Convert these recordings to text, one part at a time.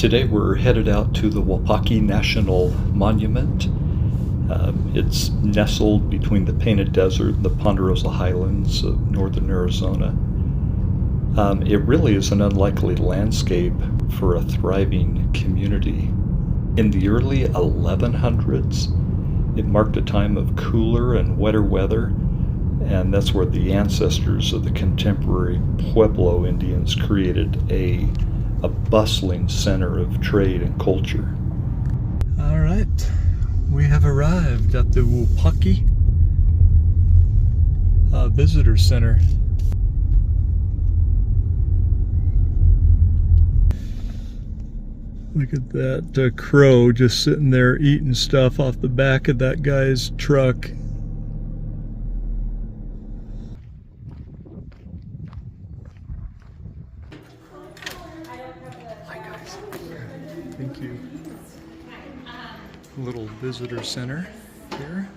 Today we're headed out to the Wupatki National Monument. It's nestled between the Painted Desert and the Ponderosa Highlands of northern Arizona. It really is an unlikely landscape for a thriving community. In the early 1100s, it marked a time of cooler and wetter weather, and that's where the ancestors of the contemporary Pueblo Indians created a bustling center of trade and culture. All right, we have arrived at the Wupatki Visitor Center. Look at that crow just sitting there eating stuff off the back of that guy's truck. Hi guys. Thank you. Little visitor center here.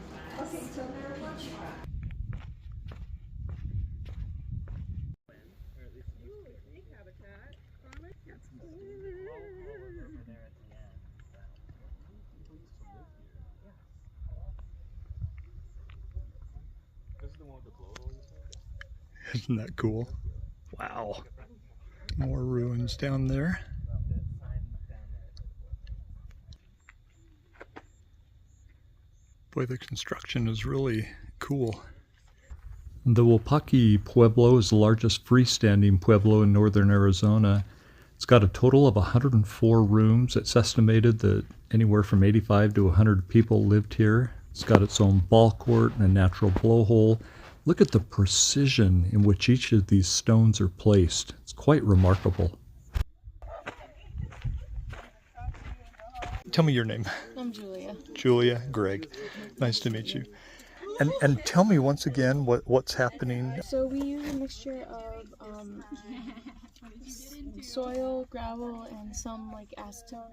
Isn't that cool? Wow. More ruins down there. Boy, the construction is really cool. The Wukoki Pueblo is the largest freestanding pueblo in northern Arizona. It's got a total of 104 rooms. It's estimated that anywhere from 85 to 100 people lived here. It's got its own ball court and a natural blowhole. Look at the precision in which each of these stones are placed. It's quite remarkable. Tell me your name. I'm Julia. Julia, Greg. Nice to meet you. And tell me once again what's happening. So we use a mixture of soil, gravel, and some like acetone,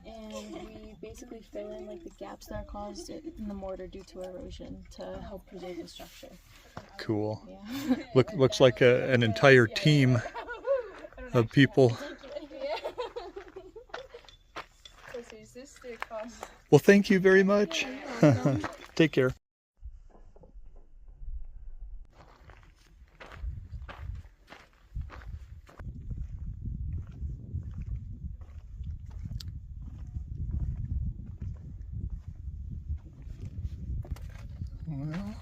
and we basically fill in like the gaps that are caused in the mortar due to erosion to help preserve the structure. Cool. Yeah. Looks like an entire team of people. Well, thank you very much. Take care. Well,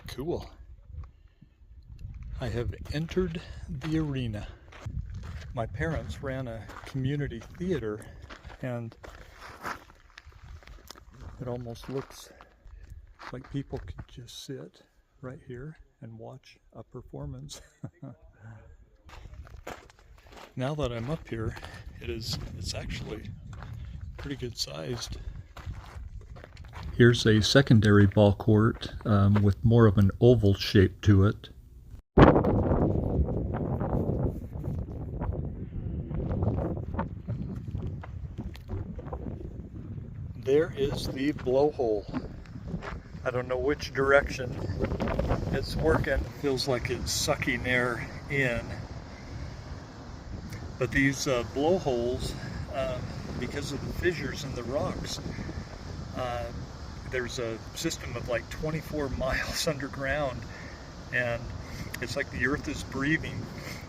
cool. I have entered the arena. My parents ran a community theater, and it almost looks like people could just sit right here and watch a performance. Now that I'm up here, it's actually pretty good sized. Here's a secondary ball court with more of an oval shape to it. There is the blowhole. I don't know which direction it's working. Feels like it's sucking air in. But these blowholes, because of the fissures in the rocks, there's a system of like 24 miles underground, and it's like the earth is breathing.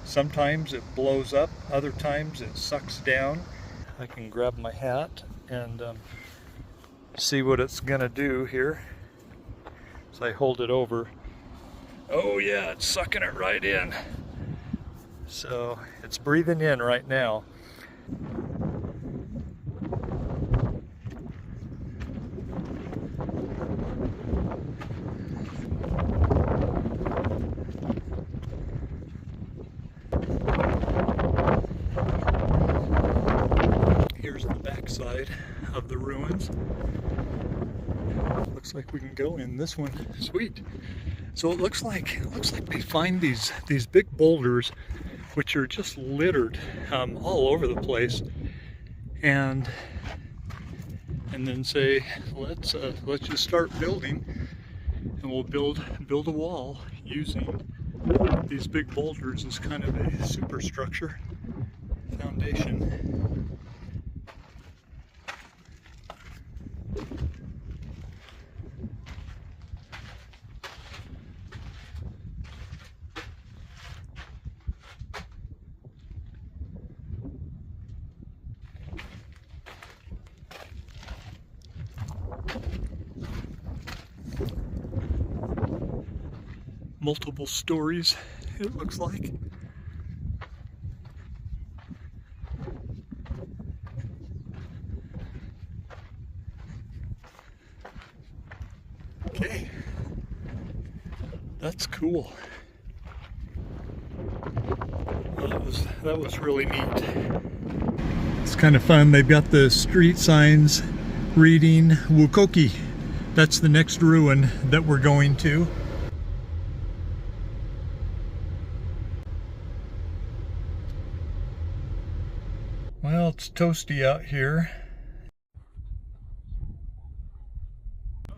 Sometimes it blows up, other times it sucks down. I can grab my hat and see what it's gonna do here. So I hold it over. Oh yeah, it's sucking it right in. So it's breathing in right now. Here's the backside of the ruins. Looks like we can go in this one. Sweet. So it looks like they find these big boulders, which are just littered all over the place, and then say, let's just start building, and we'll build a wall using these big boulders as kind of a superstructure foundation. multiple stories, it looks like. Okay, that's cool. That was really neat. It's kind of fun. They've got the street signs reading Wukoki. That's the next ruin that we're going to. Well, it's toasty out here.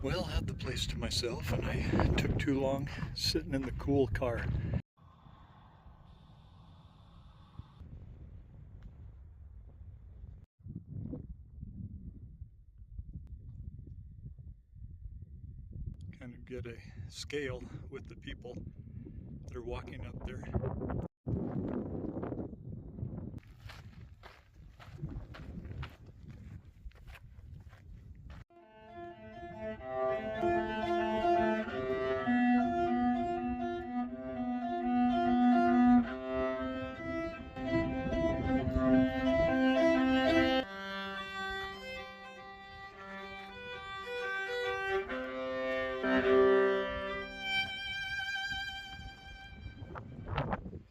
Well, I had the place to myself, and I took too long sitting in the cool car. Kind of get a scale with the people that are walking up there.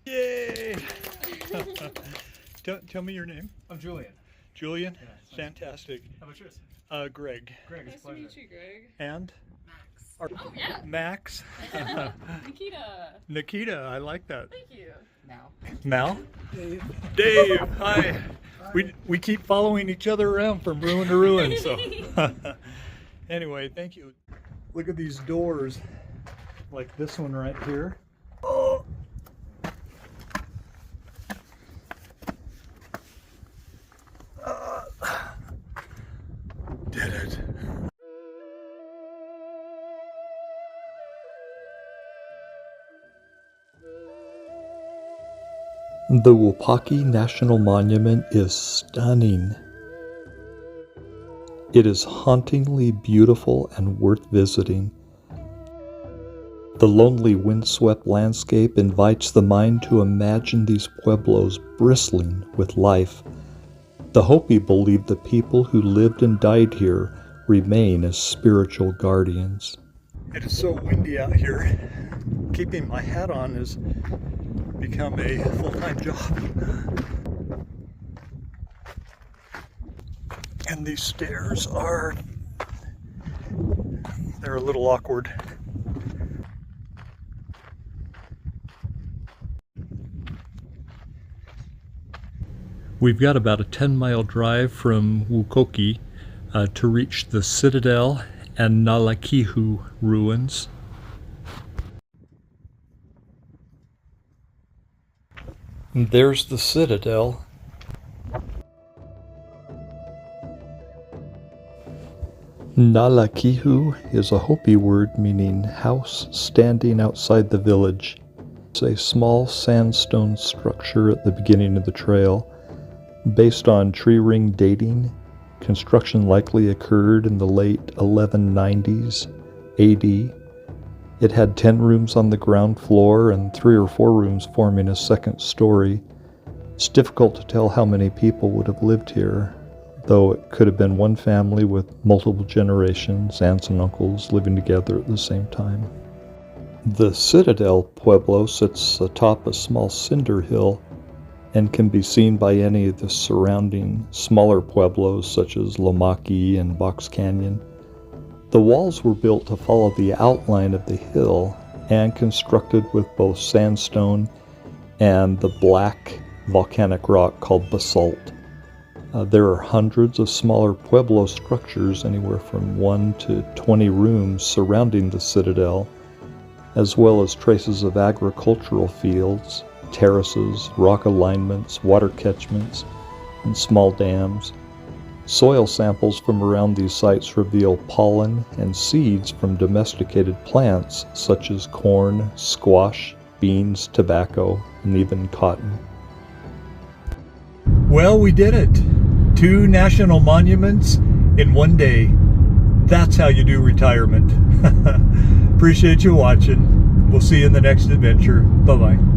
Yay! Tell me your name. I'm Julian. Julian? Yeah, fantastic. How about yours? Greg. Greg, Nice to meet you, Greg. And? Max. Oh, yeah. Max. Nikita. Nikita, I like that. Thank you. Mal? Dave, hi. We keep following each other around from ruin to ruin, so. Anyway, thank you. Look at these doors, like this one right here. Oh. Did it. The Wupatki National Monument is stunning. It is hauntingly beautiful and worth visiting. The lonely, windswept landscape invites the mind to imagine these pueblos bristling with life. The Hopi believe the people who lived and died here remain as spiritual guardians. It is so windy out here. Keeping my hat on has become a full-time job. And these stairs they're a little awkward. We've got about a 10-mile drive from Wukoki to reach the Citadel and Nalakihu ruins. And there's the Citadel. Nalakihu is a Hopi word meaning house standing outside the village. It's a small sandstone structure at the beginning of the trail. Based on tree ring dating, construction likely occurred in the late 1190s AD. It had 10 rooms on the ground floor and 3 or 4 rooms forming a second story. It's difficult to tell how many people would have lived here, though it could have been one family with multiple generations, aunts and uncles living together at the same time. The Citadel Pueblo sits atop a small cinder hill and can be seen by any of the surrounding smaller pueblos such as Lomaki and Box Canyon. The walls were built to follow the outline of the hill and constructed with both sandstone and the black volcanic rock called basalt. There are hundreds of smaller pueblo structures, anywhere from 1 to 20 rooms surrounding the citadel, as well as traces of agricultural fields, terraces, rock alignments, water catchments, and small dams. Soil samples from around these sites reveal pollen and seeds from domesticated plants such as corn, squash, beans, tobacco, and even cotton. Well, we did it! 2 national monuments in one day. That's how you do retirement. Appreciate you watching. We'll see you in the next adventure. Bye-bye.